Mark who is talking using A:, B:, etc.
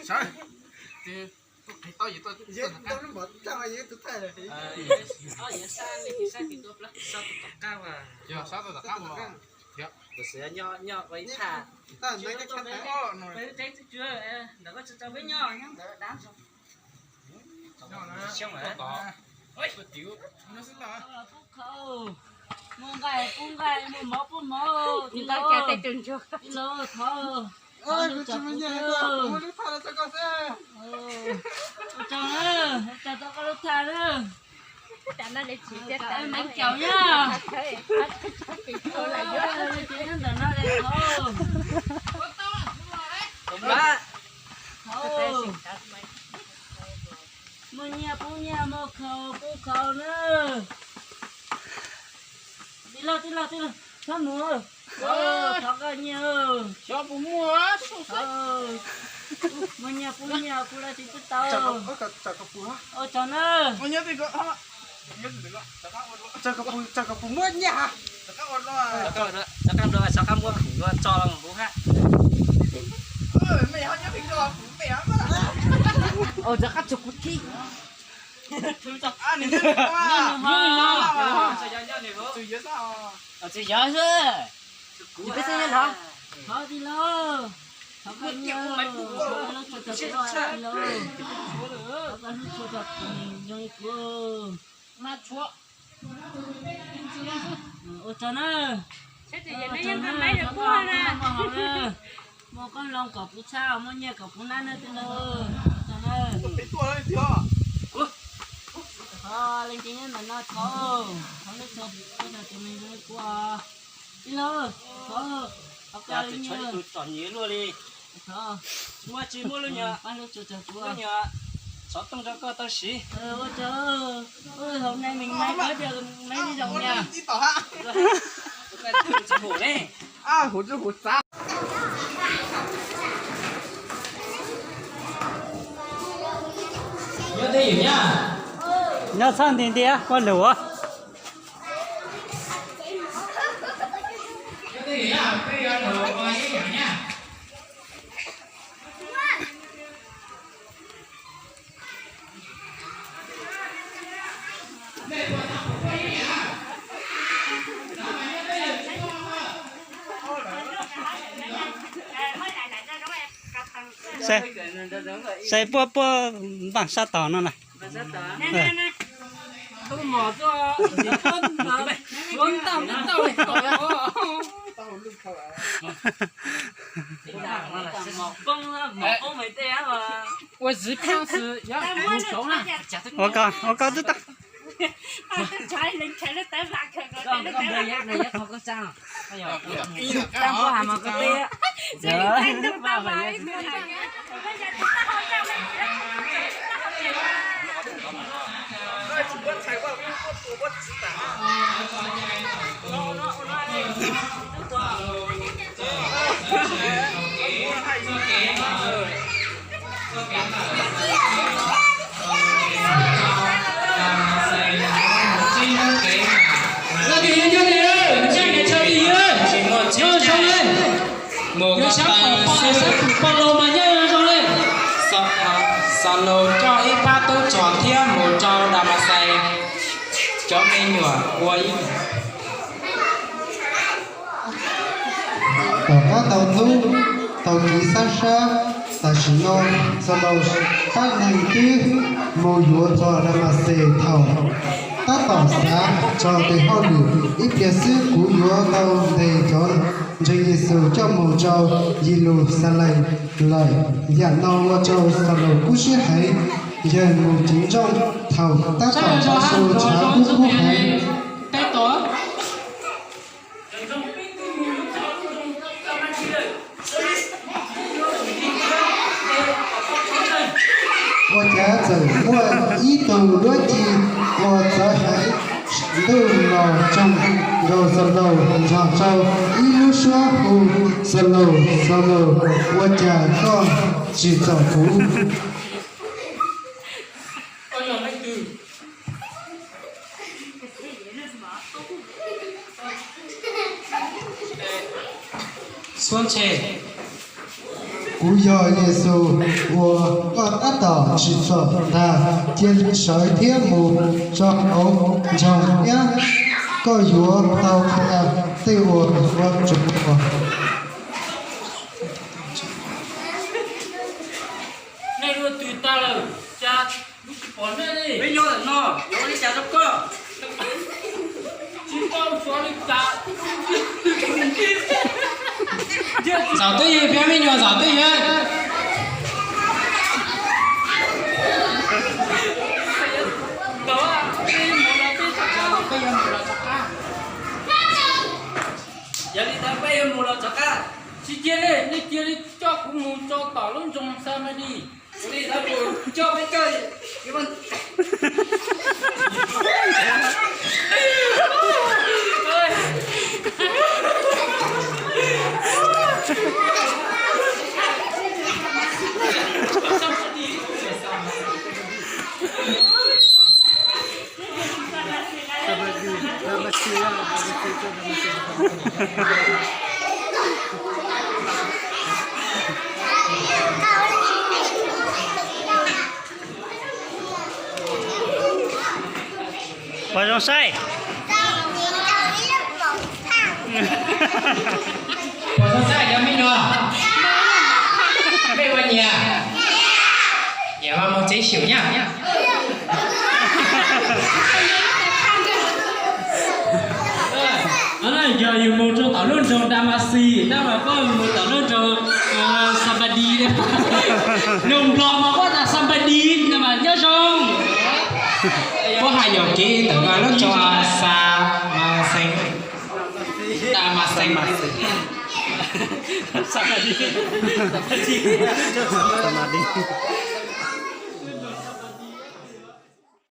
A: Sao? Thì tôi gì tôi
B: Tao nó mất tao ấy tôi thấy là gì?
C: Giờ sang thì tôi là sao tôi cao à.
A: giờ sao tôi đã cao mà.
C: Tôi sẽ nhỏ với thả.
B: Tao mấy cái khác
A: Có nó
C: Với cái chưa, nó có cho với nhỏ nhá, đỡ đám xong.
A: xong rồi. Ôi, tiểu nó sẽ là
C: Phúc khâu. Mua gai, mua máu.
D: Chúng ta kẹt tay trừng chưa?
C: Đi lô thơ.
B: ơi mình chỉ mình nhảy qua muốn lúc thao cho con xe
C: Cho tao có lúc thả nữa.
D: Chả nó để chỉ chết
C: Cảm ơn bánh kẹo nhá.
D: Thôi lại
C: Chị nó nó đây thôi. Đúng đó. Thôi. Mua nhà, mua khâu nữa. Đi lo. Sao mua? Thọ coi nhiều.
A: cho bố mua
C: Mua nhà, phụ là chị cứ tao.
B: chả có phù
C: Ô cho nó.
A: Ôi nhớ thì có nhớ thì có
B: chả có phù mất nhà
A: các con lo
C: Sao cam mua khủng cho lòng bố hạ.
A: mày họ nhớ thì có mẹ mà
C: Ô cho cắt chụp cút thi.
A: à này nữa từ giờ sao
C: Chị nhớ chưa?
D: Chị biết sao nhá nó?
C: Thôi đi lo. Thọ coi nhiều. Nó cho đi lo. Thọ coi nó cho nhung cô.
D: Mà chúa.
C: Ô cho nó.
D: Thế thì giờ nó nhân con mấy được mua nè.
C: Mua con lòng cọp phụ sao, mua nhà cọp phụ năn nữa đi lo. Cho nó.
A: cái tua đấy chưa
C: Thôi lên chính là nó thôi. Không được cho tụi mình đi qua. Đi lo. Thôi. Thọ coi nhiều.
E: chọn nhớ luôn đi
C: Thôi.
E: mua chỉ mua luôn nhờ
C: Bán lúc cho
E: luôn nhờ sáu tông cho cơ tao xí
C: ôi trời ơi hôm nay mình may có được mấy đi dòng nhà
A: đi tỏ hạ
E: chỉ hổ đấy
A: à hổ chứ hổ sao
E: nhớ đây hiểu nhá nhớ sang tiền đi á con lửa nhớ đây hiểu nhá đây là lửa và nhớ hiểu nhá xe bữa bằng sa tỏ nó này
D: Nè.
C: tôi mở cho con xuống tầm đến tàu một con mấy té mà
E: 我只看是要不熟了
A: 我搞这大
D: Trái lên nó té vạc rồi.
C: con bây giờ này không có sao
A: ý là cái
C: đang có hàm mà có té
D: Giờ nó tao vậy.
A: chỉ có chạy qua cái của bất chỉ tả
E: một cái con lô mà nhớ xong lên sao lô cho ít ba tôi chọn thêm một cho đàm mà xài cho mình nhựa quay
B: tàu cá tàu thu tàu kỳ xa xa ta chỉ nói sau đầu các ngành kia mùa dùa cho ra mà xề thầu ta tỏ xa cho tới hậu nữ ít kia sư cú dùa tàu thề cho trên Giêsu cho mùa trâu di lù xa lầy lời dạng nâu trâu sau đầu cú sĩ hãy dân mùa chính trong thầu ta tỏ xa số trả cú hãy
E: cái tổ
B: 我家走我一头多金，我这还路老长，肉是肉，长肉，一路说胡是路，我家个只走路。
E: xuân chê
B: 古有耶稣，我阿道是做他见水天母，做偶从呀，个有到他对我主我。
C: này rồi tùy ta là cha lúc bỏ nữa đi
A: Bây giờ là nó, giờ đi chả đâu cơ.
C: chỉ tao xóa đi cha
E: giáo tư gì phía mình nhỏ giáo tư gì
C: đó đi một là đi chả bây giờ một là chả
A: Giờ đi ta bây giờ một là chả cả.
C: chỉ chia đi cho cũng muốn cho tao luôn trong sao mà đi
A: Đi ta vừa cho bên chơi. Cái con
C: vào trong say
E: có sao sai cho mình nhỏ bây giờ nhà nhà vào một chế xỉu nhá
C: này giờ dùng một trong tàu luôn trong Damasi đó mà có một tàu luôn trong Sabadi đấy nồng lò mà có là Sabadi nhưng mà nhớ không
E: có hai dòng kỹ tự gọi nó cho sa mà xanh ta mà xanh mà
C: Sabadi